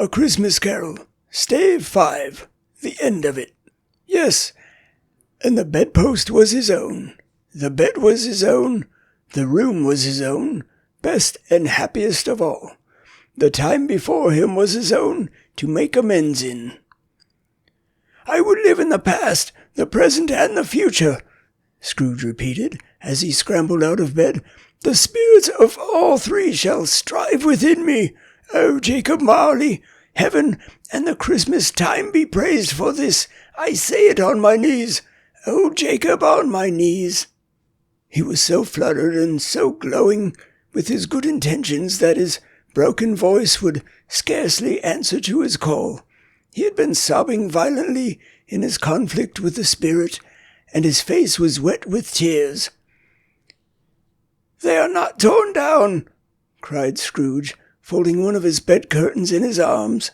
A Christmas Carol, Stave 5, the end of it. Yes, and the bedpost was his own, the bed was his own, the room was his own, best and happiest of all. The time before him was his own to make amends in. I would live in the past, the present, and the future, Scrooge repeated, as he scrambled out of bed. The spirits of all three shall strive within me. O Jacob Marley, heaven and the Christmas time be praised for this. I say it on my knees. O Jacob, on my knees. He was so fluttered and so glowing with his good intentions that his broken voice would scarcely answer to his call. He had been sobbing violently in his conflict with the spirit, and his face was wet with tears. "They are not torn down," cried Scrooge, folding one of his bed curtains in his arms.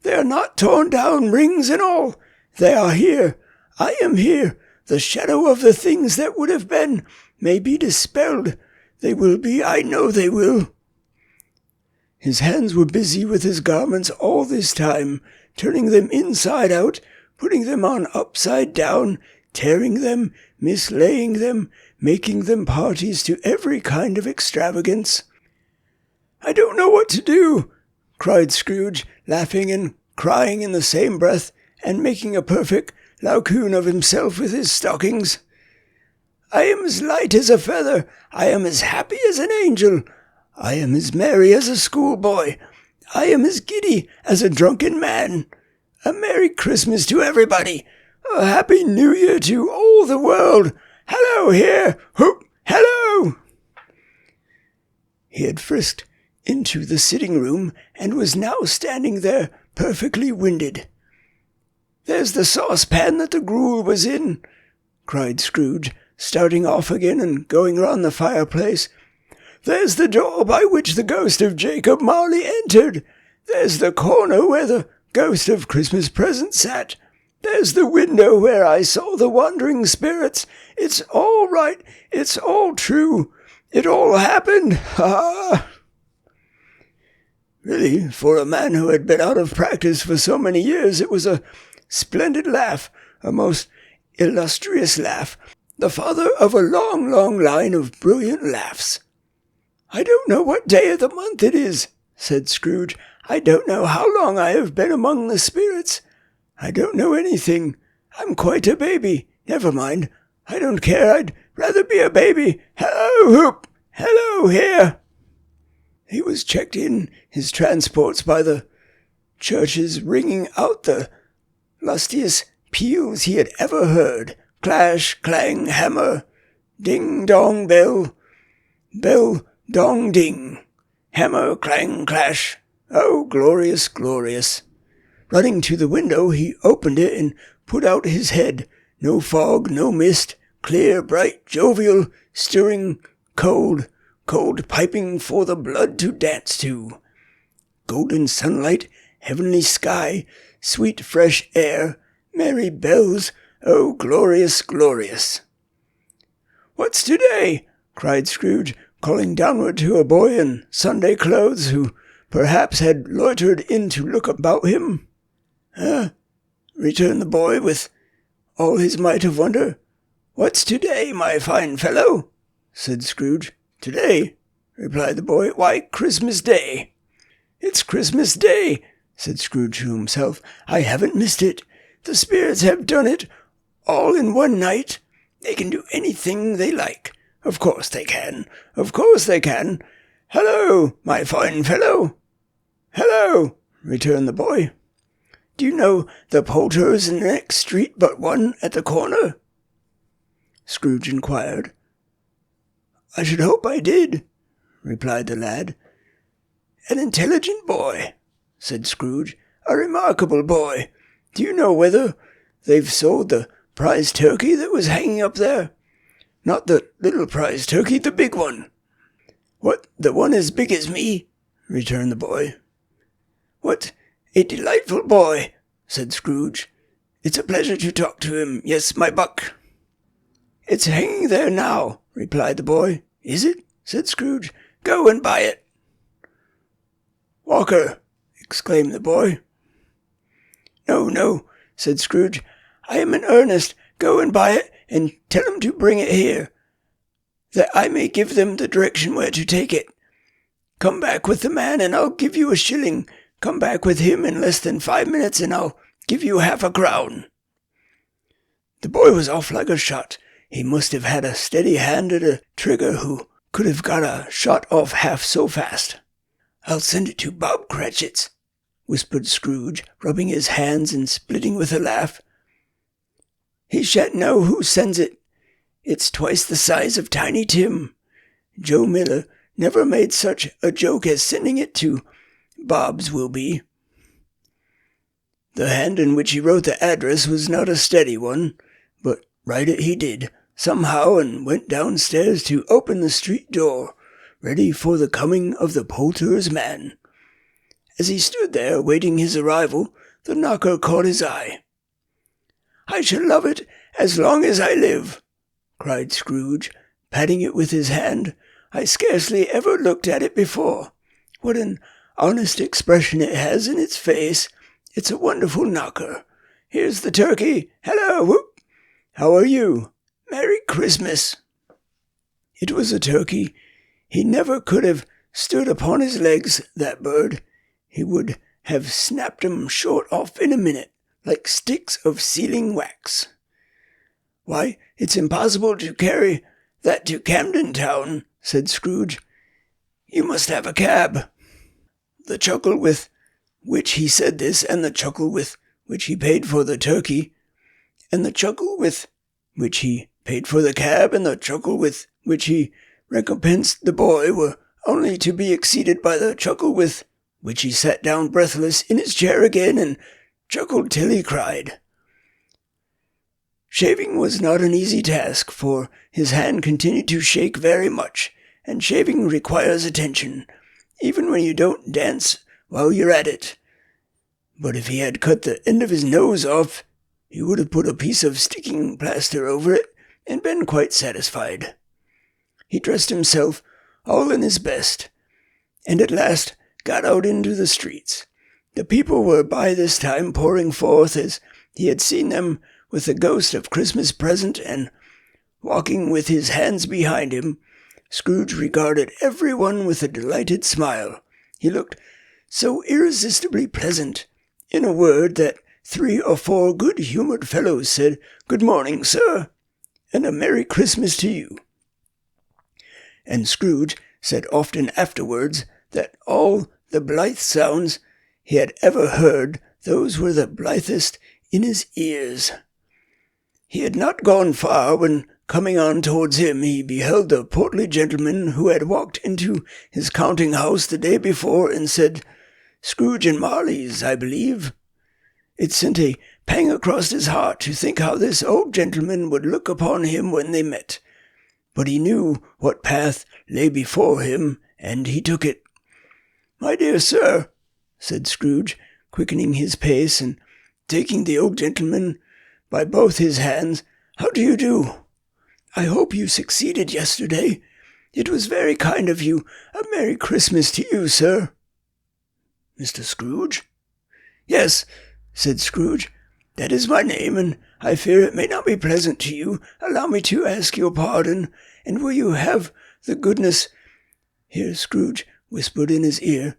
"They are not torn down, rings and all. They are here. I am here. The shadow of the things that would have been may be dispelled. They will be, I know they will." His hands were busy with his garments all this time, turning them inside out, putting them on upside down, tearing them, mislaying them, making them parties to every kind of extravagance. "I don't know what to do," cried Scrooge, laughing and crying in the same breath, and making a perfect Laocoon of himself with his stockings. "I am as light as a feather. I am as happy as an angel. I am as merry as a schoolboy. I am as giddy as a drunken man. A Merry Christmas to everybody. A Happy New Year to all the world. Hello here! Whoop! Hello!" He had frisked into the sitting-room and was now standing there perfectly winded. "There's the saucepan that the gruel was in," cried Scrooge, starting off again and going round the fireplace. "There's the door by which the ghost of Jacob Marley entered. There's the corner where the ghost of Christmas present sat. There's the window where I saw the wandering spirits. It's all right. It's all true. It all happened. Ha!" Really, for a man who had been out of practice for so many years, it was a splendid laugh, a most illustrious laugh, the father of a long, long line of brilliant laughs. "I don't know what day of the month it is," said Scrooge. "I don't know how long I have been among the spirits. I don't know anything. I'm quite a baby. Never mind. I don't care. I'd rather be a baby. Hello, Hoop! Hello, here!" He was checked in his transports by the churches ringing out the lustiest peals he had ever heard. Clash, clang, hammer, ding, dong, bell, bell, dong, ding, hammer, clang, clash. Oh, glorious, glorious. Running to the window, he opened it and put out his head. No fog, no mist, clear, bright, jovial, stirring, cold, cold, piping for the blood to dance to. Golden sunlight, heavenly sky, sweet fresh air, merry bells, oh, glorious, glorious. "What's today?" cried Scrooge, calling downward to a boy in Sunday clothes who perhaps had loitered in to look about him. "Huh?" returned the boy with all his might of wonder. "What's today, my fine fellow?" said Scrooge. "Today?" replied the boy. "Why, Christmas Day." "It's Christmas Day," said Scrooge to himself. "I haven't missed it. The spirits have done it all in one night. They can do anything they like. Of course they can. Of course they can. Hello, my fine fellow." "Hello," returned the boy. "Do you know the poulterers in the next street but one at the corner?" Scrooge inquired. "I should hope I did," replied the lad. "An intelligent boy," said Scrooge. "A remarkable boy. Do you know whether they've sold the prize turkey that was hanging up there? Not the little prize turkey, the big one." "What, the one as big as me?" returned the boy. "What a delightful boy," said Scrooge. "It's a pleasure to talk to him. Yes, my buck." "It's hanging there now," replied the boy. "Is it?" said Scrooge. "Go and buy it." "Walker," exclaimed the boy. "No, no," said Scrooge. "I am in earnest. Go and buy it, and tell them to bring it here, that I may give them the direction where to take it. Come back with the man, and I'll give you a shilling. Come back with him in less than 5 minutes, and I'll give you half a crown." The boy was off like a shot. He must have had a steady hand at a trigger who could have got a shot off half so fast. "I'll send it to Bob Cratchit's," whispered Scrooge, rubbing his hands and splitting with a laugh. "He shan't know who sends it. It's twice the size of Tiny Tim. Joe Miller never made such a joke as sending it to Bob's will be." The hand in which he wrote the address was not a steady one, but write it he did, somehow, and went downstairs to open the street door, ready for the coming of the poulterer's man. As he stood there waiting his arrival, the knocker caught his eye. "I shall love it as long as I live," cried Scrooge, patting it with his hand. "I scarcely ever looked at it before. What an honest expression it has in its face. It's a wonderful knocker. Here's the turkey. Hello, whoop! How are you? Merry Christmas." It was a turkey. He never could have stood upon his legs, that bird. He would have snapped 'em short off in a minute, like sticks of sealing wax. "Why, it's impossible to carry that to Camden Town," said Scrooge. "You must have a cab." The chuckle with which he said this, and the chuckle with which he paid for the turkey, and the chuckle with which he paid for the cab, and the chuckle with which he recompensed the boy, were only to be exceeded by the chuckle with which he sat down breathless in his chair again, and chuckled till he cried. Shaving was not an easy task, for his hand continued to shake very much, and shaving requires attention, even when you don't dance while you're at it. But if he had cut the end of his nose off, he would have put a piece of sticking plaster over it, and been quite satisfied. He dressed himself all in his best, and at last got out into the streets. The people were by this time pouring forth as he had seen them, with the ghost of Christmas present, and walking with his hands behind him. Scrooge regarded every one with a delighted smile. He looked so irresistibly pleasant, in a word, that 3 or 4 good-humoured fellows said, "Good morning, sir," and "A Merry Christmas to you." And Scrooge said often afterwards that all the blithe sounds he had ever heard, those were the blithest in his ears. He had not gone far when, coming on towards him, he beheld the portly gentleman who had walked into his counting-house the day before and said, "Scrooge and Marley's, I believe." It sent a pang across his heart to think how this old gentleman would look upon him when they met. But he knew what path lay before him, and he took it. "My dear sir," said Scrooge, quickening his pace and taking the old gentleman by both his hands, "how do you do? I hope you succeeded yesterday. It was very kind of you. A Merry Christmas to you, sir." "Mr. Scrooge?" "Yes," said Scrooge. "That is my name, and I fear it may not be pleasant to you. Allow me to ask your pardon, and will you have the goodness—" Here Scrooge whispered in his ear.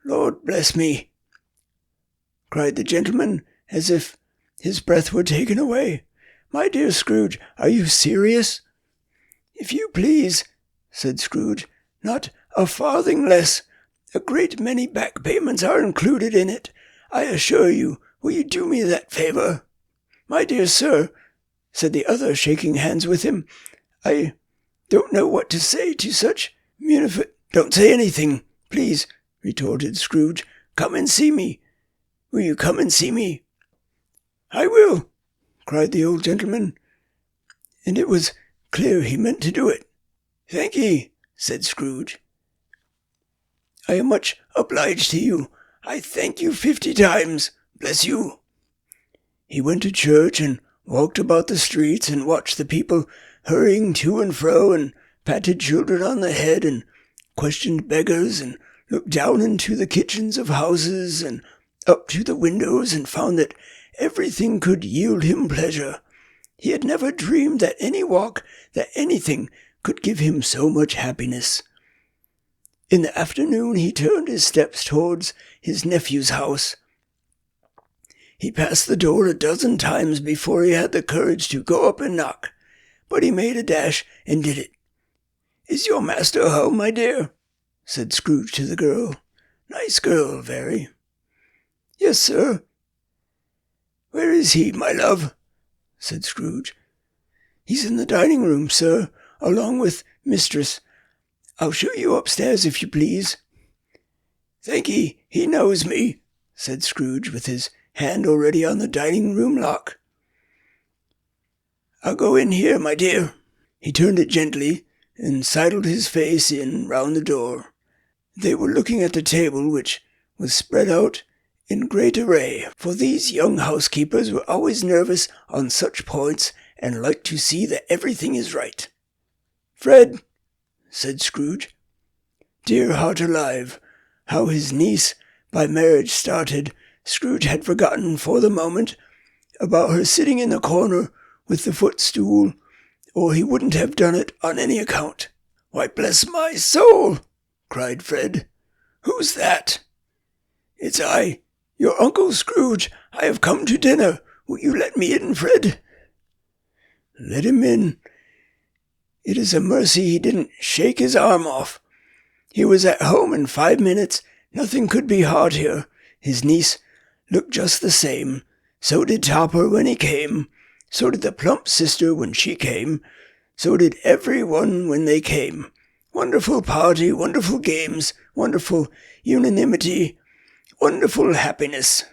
"Lord bless me!" cried the gentleman, as if his breath were taken away. "My dear Scrooge, are you serious?" "If you please," said Scrooge. "Not a farthing less. A great many back payments are included in it. I assure you, will you do me that favour?" "My dear sir," said the other, shaking hands with him, "I don't know what to say to such "Don't say anything, please," retorted Scrooge. "Come and see me. Will you come and see me?" "I will," cried the old gentleman, and it was clear he meant to do it. "Thank ye," said Scrooge. "I am much obliged to you. I thank you 50 times. Bless you." He went to church and walked about the streets and watched the people hurrying to and fro, and patted children on the head and questioned beggars and looked down into the kitchens of houses and up to the windows and found that everything could yield him pleasure. He had never dreamed that any walk, that anything could give him so much happiness. In the afternoon he turned his steps towards his nephew's house. He passed the door a dozen times before he had the courage to go up and knock, but he made a dash and did it. "Is your master home, my dear?" said Scrooge to the girl. "Nice girl, very." "Yes, sir." "Where is he, my love?" said Scrooge. "He's in the dining room, sir, along with mistress. I'll show you upstairs, if you please." "Thank'ee, he knows me," said Scrooge, with his hand already on the dining room lock. "I'll go in here, my dear." He turned it gently, and sidled his face in round the door. They were looking at the table, which was spread out in great array, for these young housekeepers were always nervous on such points, and like to see that everything is right. "Fred," said Scrooge. Dear heart alive, how his niece by marriage started, Scrooge had forgotten for the moment about her sitting in the corner with the footstool, or he wouldn't have done it on any account. "Why, bless my soul!" cried Fred. "Who's that?" "It's I, your Uncle Scrooge. I have come to dinner. Will you let me in, Fred?" "Let him in. It is a mercy he didn't shake his arm off. He was at home in 5 minutes. Nothing could be heartier. His niece looked just the same. So did Topper when he came. So did the plump sister when she came. So did every one when they came. Wonderful party, wonderful games, wonderful unanimity, wonderful happiness."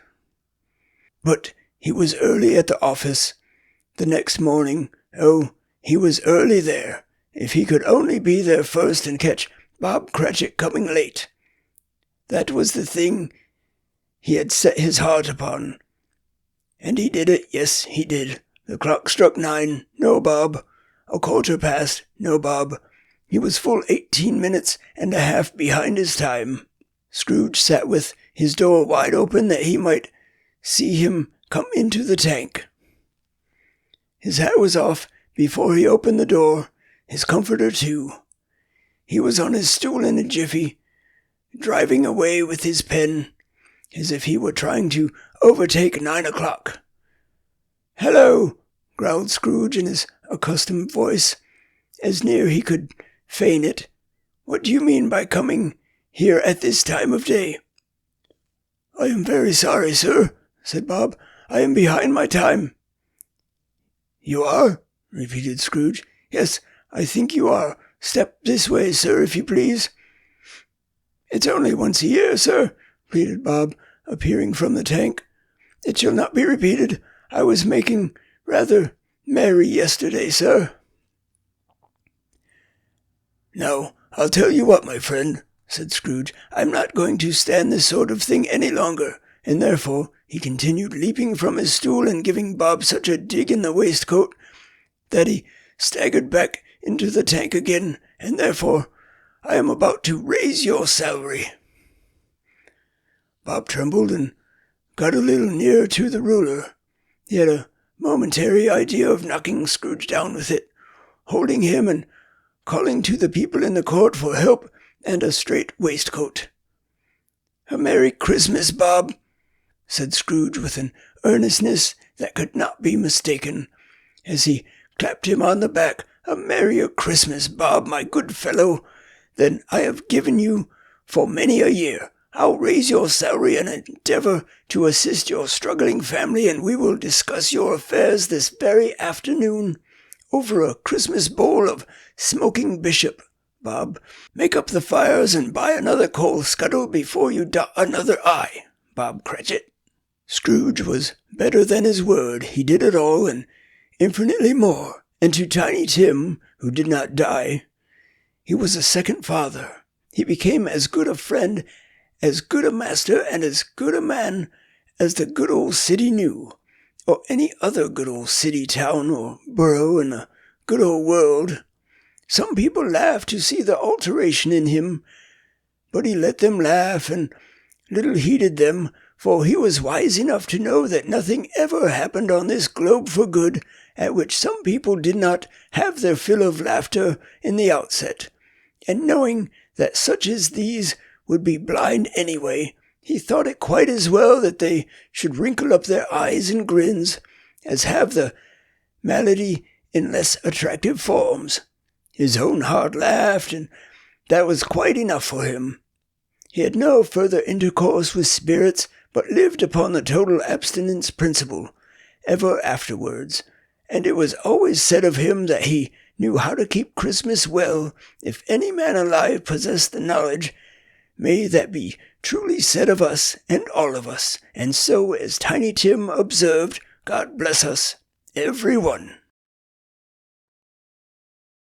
But he was early at the office the next morning. Oh, he was early there. If he could only be there first and catch Bob Cratchit coming late. That was the thing he had set his heart upon. And he did it, yes, he did. The clock struck 9, no Bob. 1/4 past, no Bob. He was full 18 minutes and a half behind his time. Scrooge sat with his door wide open that he might see him come into the tank. His hat was off before he opened the door, his comforter too. He was on his stool in a jiffy, driving away with his pen, as if he were trying to overtake 9 o'clock. "Hello," growled Scrooge in his accustomed voice, as near he could feign it. "What do you mean by coming here at this time of day?" "I am very sorry, sir," said Bob. "I am behind my time." "You are?" repeated Scrooge. "Yes, I think you are. Step this way, sir, if you please." "It's only once a year, sir," pleaded Bob, appearing from the tank. "It shall not be repeated. I was making rather merry yesterday, sir." "Now, I'll tell you what, my friend," said Scrooge. "I'm not going to stand this sort of thing any longer, and therefore," he continued, leaping from his stool and giving Bob such a dig in the waistcoat that he staggered back into the tank again, "and therefore I am about to raise your salary." Bob trembled and got a little nearer to the ruler. He had a momentary idea of knocking Scrooge down with it, holding him and calling to the people in the court for help and a straight waistcoat. "A Merry Christmas, Bob," said Scrooge with an earnestness that could not be mistaken, as he clapped him on the back. "A merrier Christmas, Bob, my good fellow, than I have given you for many a year. I'll raise your salary and endeavor to assist your struggling family, and we will discuss your affairs this very afternoon over a Christmas bowl of smoking bishop. Bob, make up the fires and buy another coal scuttle before you dot another I, Bob Cratchit." Scrooge was better than his word. He did it all, and infinitely more. And to Tiny Tim, who did not die, he was a second father. He became as good a friend, as good a master, and as good a man as the good old city knew, or any other good old city, town, or borough in the good old world. Some people laughed to see the alteration in him, But he let them laugh, and little heeded them, for he was wise enough to know that nothing ever happened on this globe for good, at which some people did not have their fill of laughter in the outset. And knowing that such as these would be blind anyway, he thought it quite as well that they should wrinkle up their eyes and grins, as have the malady in less attractive forms. His own heart laughed, and that was quite enough for him. He had no further intercourse with spirits, but lived upon the total abstinence principle, ever afterwards, and it was always said of him that he knew how to keep Christmas well. If any man alive possessed the knowledge, may that be truly said of us and all of us. And so, as Tiny Tim observed, God bless us, every one.